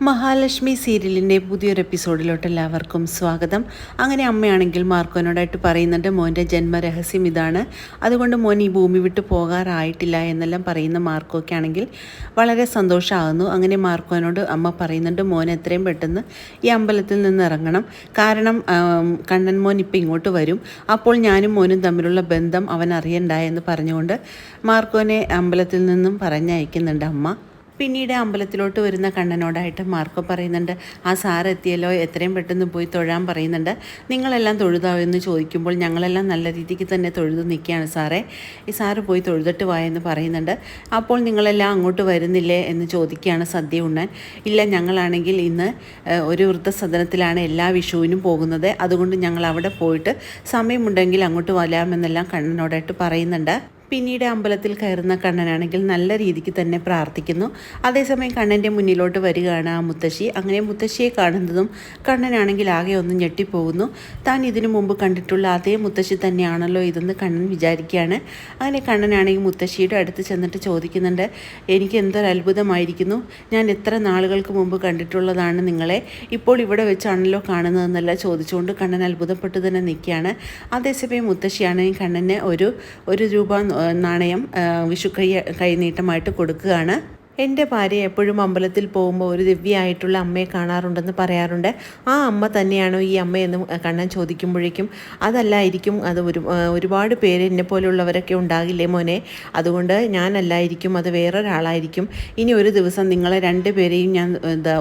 മഹാലക്ഷ്മി സീരിയലിൻ്റെ പുതിയൊരു എപ്പിസോഡിലോട്ട് എല്ലാവർക്കും സ്വാഗതം. അങ്ങനെ അമ്മയാണെങ്കിൽ മാർക്കോനോടായിട്ട് പറയുന്നുണ്ട്, മോൻ്റെ ജന്മരഹസ്യം ഇതാണ്, അതുകൊണ്ട് മോൻ ഈ ഭൂമി വിട്ട് പോകാറായിട്ടില്ല എന്നെല്ലാം പറയുന്ന മാർക്കോയ്ക്ക് ആണെങ്കിൽ വളരെ സന്തോഷമാകുന്നു. അങ്ങനെ മാർക്കോനോട് അമ്മ പറയുന്നുണ്ട്, മോൻ എത്രയും പെട്ടെന്ന് ഈ അമ്പലത്തിൽ നിന്ന് ഇറങ്ങണം, കാരണം കണ്ണൻ മോൻ ഇപ്പം ഇങ്ങോട്ട് വരും, അപ്പോൾ ഞാനും മോനും തമ്മിലുള്ള ബന്ധം അവൻ അറിയണ്ട എന്ന് പറഞ്ഞുകൊണ്ട് മാർക്കോനെ അമ്പലത്തിൽ നിന്നും പറഞ്ഞയക്കുന്നുണ്ട് അമ്മ. പിന്നീട് അമ്പലത്തിലോട്ട് വരുന്ന കണ്ണനോടായിട്ട് മാർക്കോ പറയുന്നുണ്ട്, ആ സാറ് എത്തിയല്ലോ, എത്രയും പെട്ടെന്ന് പോയി തൊഴാൻ പറയുന്നുണ്ട്. നിങ്ങളെല്ലാം തൊഴുതോ എന്ന് ചോദിക്കുമ്പോൾ ഞങ്ങളെല്ലാം നല്ല രീതിക്ക് തന്നെ തൊഴുതു നിൽക്കുകയാണ് സാറേ, ഈ സാറ് പോയി തൊഴുതിട്ട് വായെന്ന് പറയുന്നുണ്ട്. അപ്പോൾ നിങ്ങളെല്ലാം അങ്ങോട്ട് വരുന്നില്ലേ എന്ന് ചോദിക്കുകയാണ് സദ്യ ഉണ്ണാൻ. ഇല്ല, ഞങ്ങളാണെങ്കിൽ ഇന്ന് ഒരു വൃദ്ധസദനത്തിലാണ് എല്ലാ വിഷുവിനും പോകുന്നത്, അതുകൊണ്ട് ഞങ്ങൾ അവിടെ പോയിട്ട് സമയമുണ്ടെങ്കിൽ അങ്ങോട്ട് വരാമെന്നെല്ലാം കണ്ണനോടായിട്ട് പറയുന്നുണ്ട്. പിന്നീട് അമ്പലത്തിൽ കയറുന്ന കണ്ണനാണെങ്കിൽ നല്ല രീതിക്ക് തന്നെ പ്രാർത്ഥിക്കുന്നു. അതേസമയം കണ്ണൻ്റെ മുന്നിലോട്ട് വരികയാണ് ആ മുത്തശ്ശി. അങ്ങനെ മുത്തശ്ശിയെ കാണുന്നതും കണ്ണനാണെങ്കിൽ ആകെ ഒന്ന് ഞെട്ടിപ്പോകുന്നു. താൻ ഇതിനു മുമ്പ് കണ്ടിട്ടുള്ള അതേ മുത്തശ്ശി തന്നെയാണല്ലോ ഇതെന്ന് കണ്ണൻ വിചാരിക്കുകയാണ്. അങ്ങനെ കണ്ണനാണെങ്കിൽ മുത്തശ്ശിയുടെ അടുത്ത് ചെന്നിട്ട് ചോദിക്കുന്നുണ്ട്, എനിക്ക് എന്തൊരു അത്ഭുതമായിരിക്കുന്നു, ഞാൻ എത്ര നാളുകൾക്ക് മുമ്പ് കണ്ടിട്ടുള്ളതാണ് നിങ്ങളെ, ഇപ്പോൾ ഇവിടെ വെച്ചാണല്ലോ കാണുന്നതെന്നല്ല ചോദിച്ചുകൊണ്ട് കണ്ണൻ അത്ഭുതപ്പെട്ട് തന്നെ നിൽക്കുകയാണ്. അതേസമയം മുത്തശ്ശിയാണെങ്കിൽ കണ്ണന് ഒരു രൂപ നാണയം വിഷു കൈനീട്ടമായിട്ട് കൊടുക്കുകയാണ്. എൻ്റെ ഭാര്യ എപ്പോഴും അമ്പലത്തിൽ പോകുമ്പോൾ ഒരു ദിവ്യമായിട്ടുള്ള അമ്മയെ കാണാറുണ്ടെന്ന് പറയാറുണ്ട്, ആ അമ്മ തന്നെയാണോ ഈ അമ്മയെന്ന് കണ്ണൻ ചോദിക്കുമ്പോഴേക്കും അതല്ലായിരിക്കും, അത് ഒരുപാട് പേര് എന്നെ പോലെയുള്ളവരൊക്കെ ഉണ്ടാകില്ലേ മോനെ, അതുകൊണ്ട് ഞാനല്ലായിരിക്കും, അത് വേറൊരാളായിരിക്കും. ഇനി ഒരു ദിവസം നിങ്ങളെ രണ്ടുപേരെയും ഞാൻ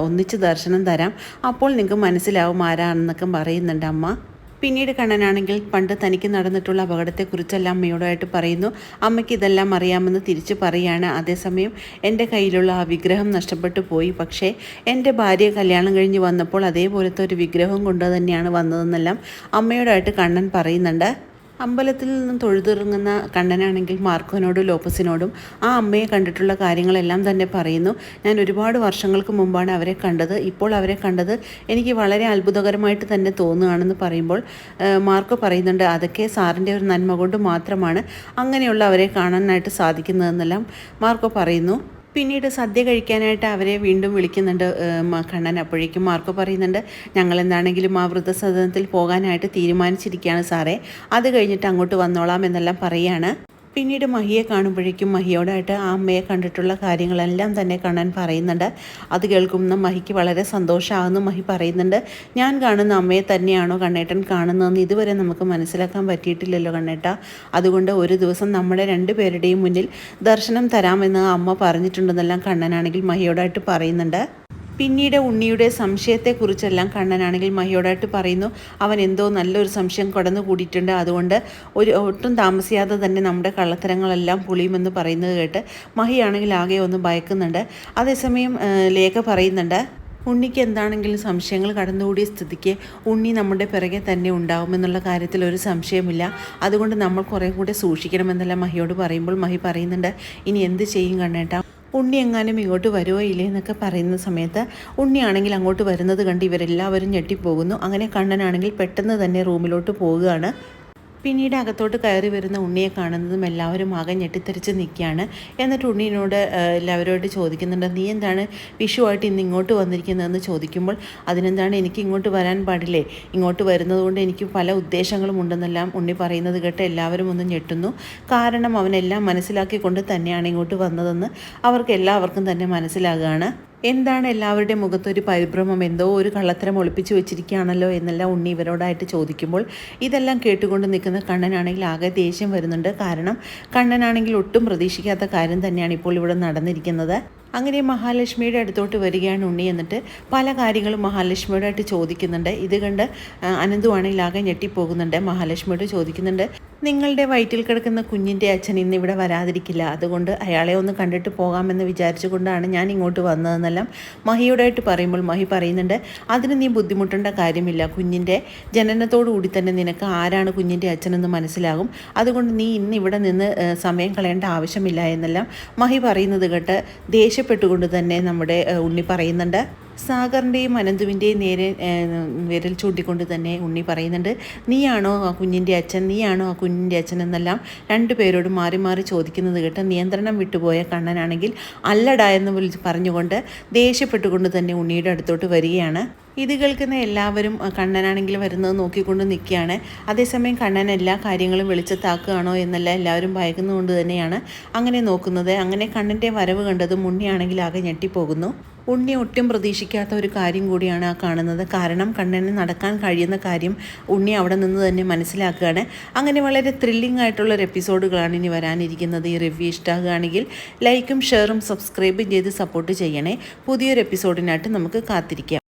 ഒന്നിച്ച് ദർശനം തരാം, അപ്പോൾ നിങ്ങൾക്ക് മനസ്സിലാവും ആരാണെന്നൊക്കെ പറയുന്നുണ്ട് അമ്മ. പിന്നീട് കണ്ണനാണെങ്കിൽ പണ്ട് തനിക്ക് നടന്നിട്ടുള്ള അപകടത്തെക്കുറിച്ചെല്ലാം അമ്മയോടായിട്ട് പറയുന്നു. അമ്മയ്ക്ക് ഇതെല്ലാം അറിയാമെന്ന് തിരിച്ച് പറയുകയാണ്. അതേസമയം എൻ്റെ കയ്യിലുള്ള ആ വിഗ്രഹം നഷ്ടപ്പെട്ടു പോയി, പക്ഷേ എൻ്റെ ഭാര്യ കല്യാണം കഴിഞ്ഞ് വന്നപ്പോൾ അതേപോലത്തെ ഒരു വിഗ്രഹം കൊണ്ട് തന്നെയാണ് വന്നതെന്നെല്ലാം അമ്മയോടായിട്ട് കണ്ണൻ പറയുന്നുണ്ട്. അമ്പലത്തിൽ നിന്നും തൊഴുതിറങ്ങുന്ന കണ്ണനാണെങ്കിൽ മാർക്കോനോടും ലോപ്പസിനോടും ആ അമ്മയെ കണ്ടിട്ടുള്ള കാര്യങ്ങളെല്ലാം തന്നെ പറയുന്നു. ഞാൻ ഒരുപാട് വർഷങ്ങൾക്ക് മുമ്പാണ് അവരെ കണ്ടത്, ഇപ്പോൾ അവരെ കണ്ടത് എനിക്ക് വളരെ അത്ഭുതകരമായിട്ട് തന്നെ തോന്നുകയാണെന്ന് പറയുമ്പോൾ മാർക്കോ പറയുന്നുണ്ട്, അതൊക്കെ സാറിൻ്റെ ഒരു നന്മ കൊണ്ട് മാത്രമാണ് അങ്ങനെയുള്ള അവരെ കാണാനായിട്ട് സാധിക്കുന്നതെന്നെല്ലാം മാർക്കോ പറയുന്നു. പിന്നീട് സദ്യ കഴിക്കാനായിട്ട് അവരെ വീണ്ടും വിളിക്കുന്നുണ്ട് കണ്ണൻ. അപ്പോഴേക്കും മാർക്കോ പറയുന്നുണ്ട്, ഞങ്ങളെന്താണെങ്കിലും ആ വൃദ്ധസദനത്തിൽ പോകാനായിട്ട് തീരുമാനിച്ചിരിക്കുകയാണ് സാറേ, അത് കഴിഞ്ഞിട്ട് അങ്ങോട്ട് വന്നോളാം എന്നെല്ലാം പറയുകയാണ്. പിന്നീട് മഹിയെ കാണുമ്പോഴേക്കും മഹിയോടായിട്ട് ആ അമ്മയെ കണ്ടിട്ടുള്ള കാര്യങ്ങളെല്ലാം തന്നെ കണ്ണൻ പറയുന്നുണ്ട്. അത് കേൾക്കുന്ന മഹിക്ക് വളരെ സന്തോഷമാകുന്നു. മഹി പറയുന്നുണ്ട്, ഞാൻ കാണുന്ന അമ്മയെ തന്നെയാണോ കണ്ണേട്ടൻ കാണുന്നതെന്ന് ഇതുവരെ നമുക്ക് മനസ്സിലാക്കാൻ പറ്റിയിട്ടില്ലല്ലോ കണ്ണേട്ട, അതുകൊണ്ട് ഒരു ദിവസം നമ്മുടെ രണ്ടുപേരുടെയും മുന്നിൽ ദർശനം തരാമെന്ന് അമ്മ പറഞ്ഞിട്ടുണ്ടെന്നെല്ലാം കണ്ണനാണെങ്കിൽ മഹിയോടായിട്ട് പറയുന്നുണ്ട്. പിന്നീട് ഉണ്ണിയുടെ സംശയത്തെക്കുറിച്ചെല്ലാം കണ്ണനാണെങ്കിൽ മഹിയോടായിട്ട് പറയുന്നു, അവൻ എന്തോ നല്ലൊരു സംശയം കടന്നു കൂടിയിട്ടുണ്ട്, അതുകൊണ്ട് ഒട്ടും താമസിയാതെ തന്നെ നമ്മുടെ കള്ളത്തരങ്ങളെല്ലാം പൊളിയുമെന്ന് പറയുന്നത് കേട്ട് മഹിയാണെങ്കിൽ ആകെ ഒന്ന് ഭയക്കുന്നുണ്ട്. അതേസമയം ലേഖ പറയുന്നുണ്ട്, ഉണ്ണിക്ക് എന്താണെങ്കിലും സംശയങ്ങൾ കടന്നുകൂടിയ സ്ഥിതിക്ക് ഉണ്ണി നമ്മുടെ പിറകെ തന്നെ ഉണ്ടാവുമെന്നുള്ള കാര്യത്തിൽ ഒരു സംശയമില്ല, അതുകൊണ്ട് നമ്മൾ കുറേ കൂടെ സൂക്ഷിക്കണമെന്നെല്ലാം മഹിയോട് പറയുമ്പോൾ മഹി പറയുന്നുണ്ട്, ഇനി എന്ത് ചെയ്യും കണ്ണേട്ടാ, ഉണ്ണി എങ്ങാനും ഇങ്ങോട്ട് വരുമോ ഇല്ലേ എന്നൊക്കെ പറയുന്ന സമയത്ത് ഉണ്ണിയാണെങ്കിൽ അങ്ങോട്ട് വരുന്നത് കണ്ട് ഇവരെല്ലാവരും ഞെട്ടിപ്പോകുന്നു. അങ്ങനെ കണ്ണനാണെങ്കിൽ പെട്ടെന്ന് തന്നെ റൂമിലോട്ട് പോവുകയാണ്. പിന്നീട് അകത്തോട്ട് കയറി വരുന്ന ഉണ്ണിയെ കാണുന്നതും എല്ലാവരും ആകെ ഞെട്ടിത്തെറിച്ച് നിൽക്കുകയാണ്. എന്നിട്ട് ഉണ്ണിയോട് എല്ലാവരോട് ചോദിക്കുന്നുണ്ട്, നീ എന്താണ് വിഷുവായിട്ട് ഇന്ന് ഇങ്ങോട്ട് വന്നിരിക്കുന്നതെന്ന് ചോദിക്കുമ്പോൾ അതിനെന്താണ്, എനിക്ക് ഇങ്ങോട്ട് വരാൻ പാടില്ലേ, ഇങ്ങോട്ട് വരുന്നത് കൊണ്ട് എനിക്ക് പല ഉദ്ദേശങ്ങളും ഉണ്ടെന്നെല്ലാം ഉണ്ണി പറയുന്നത് കേട്ട് എല്ലാവരും ഒന്ന് ഞെട്ടുന്നു. കാരണം അവനെല്ലാം മനസ്സിലാക്കിക്കൊണ്ട് തന്നെയാണ് ഇങ്ങോട്ട് വന്നതെന്ന് അവർക്ക് എല്ലാവർക്കും തന്നെ മനസ്സിലാകുകയാണ്. എന്താണ് എല്ലാവരുടെയും മുഖത്തൊരു പരിഭ്രമം, എന്തോ ഒരു കള്ളത്തരം ഒളിപ്പിച്ച് വെച്ചിരിക്കുകയാണല്ലോ എന്നെല്ലാം ഉണ്ണി ഇവരോടായിട്ട് ചോദിക്കുമ്പോൾ ഇതെല്ലാം കേട്ടുകൊണ്ട് നിൽക്കുന്ന കണ്ണനാണെങ്കിൽ ആകെ ദേഷ്യം വരുന്നുണ്ട്. കാരണം കണ്ണനാണെങ്കിൽ ഒട്ടും പ്രതീക്ഷിക്കാത്ത കാര്യം തന്നെയാണ് ഇപ്പോൾ ഇവിടെ നടന്നിരിക്കുന്നത്. അങ്ങനെ മഹാലക്ഷ്മിയുടെ അടുത്തോട്ട് വരികയാണ് ഉണ്ണി. എന്നിട്ട് പല കാര്യങ്ങളും മഹാലക്ഷ്മിയോടായിട്ട് ചോദിക്കുന്നുണ്ട്. ഇത് കണ്ട് അനന്തുവാണെങ്കിൽ ആകെ ഞെട്ടിപ്പോകുന്നുണ്ട്. മഹാലക്ഷ്മിയോട് ചോദിക്കുന്നുണ്ട്, നിങ്ങളുടെ വയറ്റിൽ കിടക്കുന്ന കുഞ്ഞിൻ്റെ അച്ഛൻ ഇന്ന് ഇവിടെ വരാതിരിക്കില്ല, അതുകൊണ്ട് അയാളെ ഒന്ന് കണ്ടിട്ട് പോകാമെന്ന് വിചാരിച്ചുകൊണ്ടാണ് ഞാൻ ഇങ്ങോട്ട് വന്നതെന്നെല്ലാം മഹിയോടായിട്ട് പറയുമ്പോൾ മഹി പറയുന്നുണ്ട്, അതിന് നീ ബുദ്ധിമുട്ടേണ്ട കാര്യമില്ല, കുഞ്ഞിൻ്റെ ജനനത്തോടു കൂടി തന്നെ നിനക്ക് ആരാണ് കുഞ്ഞിൻ്റെ അച്ഛനെന്ന് മനസ്സിലാകും, അതുകൊണ്ട് നീ ഇന്ന് ഇവിടെ നിന്ന് സമയം കളയേണ്ട ആവശ്യമില്ല എന്നെല്ലാം മഹി പറയുന്നത് കേട്ട് ദേഷ്യപ്പെട്ടുകൊണ്ട് തന്നെ നമ്മുടെ ഉണ്ണി പറയുന്നുണ്ട്. സാഗറിൻ്റെയും അനന്തുവിൻ്റെയും നേരെ വിരൽ ചൂണ്ടിക്കൊണ്ട് തന്നെ ഉണ്ണി പറയുന്നുണ്ട്, നീയാണോ ആ കുഞ്ഞിൻ്റെ അച്ഛൻ, നീയാണോ ആ കുഞ്ഞിൻ്റെ അച്ഛൻ എന്നെല്ലാം രണ്ടുപേരോടും മാറി മാറി ചോദിക്കുന്നത് കേട്ട് നിയന്ത്രണം വിട്ടുപോയ കണ്ണനാണെങ്കിൽ അല്ലടാ എന്ന് പറഞ്ഞുകൊണ്ട് ദേഷ്യപ്പെട്ടുകൊണ്ട് തന്നെ ഉണ്ണിയുടെ അടുത്തോട്ട് വരികയാണ്. ഇത് കേൾക്കുന്ന എല്ലാവരും കണ്ണനാണെങ്കിൽ വരുന്നത് നോക്കിക്കൊണ്ട് നിൽക്കുകയാണ്. അതേസമയം കണ്ണൻ എല്ലാ കാര്യങ്ങളും വെളിച്ചത്താക്കുകയാണോ എന്നെല്ലാം എല്ലാവരും ഭയക്കുന്നതുകൊണ്ട് തന്നെയാണ് അങ്ങനെ നോക്കുന്നത്. അങ്ങനെ കണ്ണൻ്റെ വരവ് കണ്ടതും ഉണ്ണിയാണെങ്കിൽ ആകെ ഞെട്ടിപ്പോകുന്നു. ഉണ്ണി ഒട്ടും പ്രതീക്ഷിക്കാത്ത ഒരു കാര്യം കൂടിയാണ് ആ കാണുന്നത്. കാരണം കണ്ണന് നടക്കാൻ കഴിയുന്ന കാര്യം ഉണ്ണി അവിടെ നിന്ന് തന്നെ മനസ്സിലാക്കുകയാണ്. അങ്ങനെ വളരെ ത്രില്ലിംഗ് ആയിട്ടുള്ളൊരു എപ്പിസോഡുകളാണ് ഇനി വരാനിരിക്കുന്നത്. ഈ റിവ്യൂ ഇഷ്ടമാകുകയാണെങ്കിൽ ലൈക്കും ഷെയറും സബ്സ്ക്രൈബും ചെയ്ത് സപ്പോർട്ട് ചെയ്യണേ. പുതിയൊരു എപ്പിസോഡിനായിട്ട് നമുക്ക് കാത്തിരിക്കാം.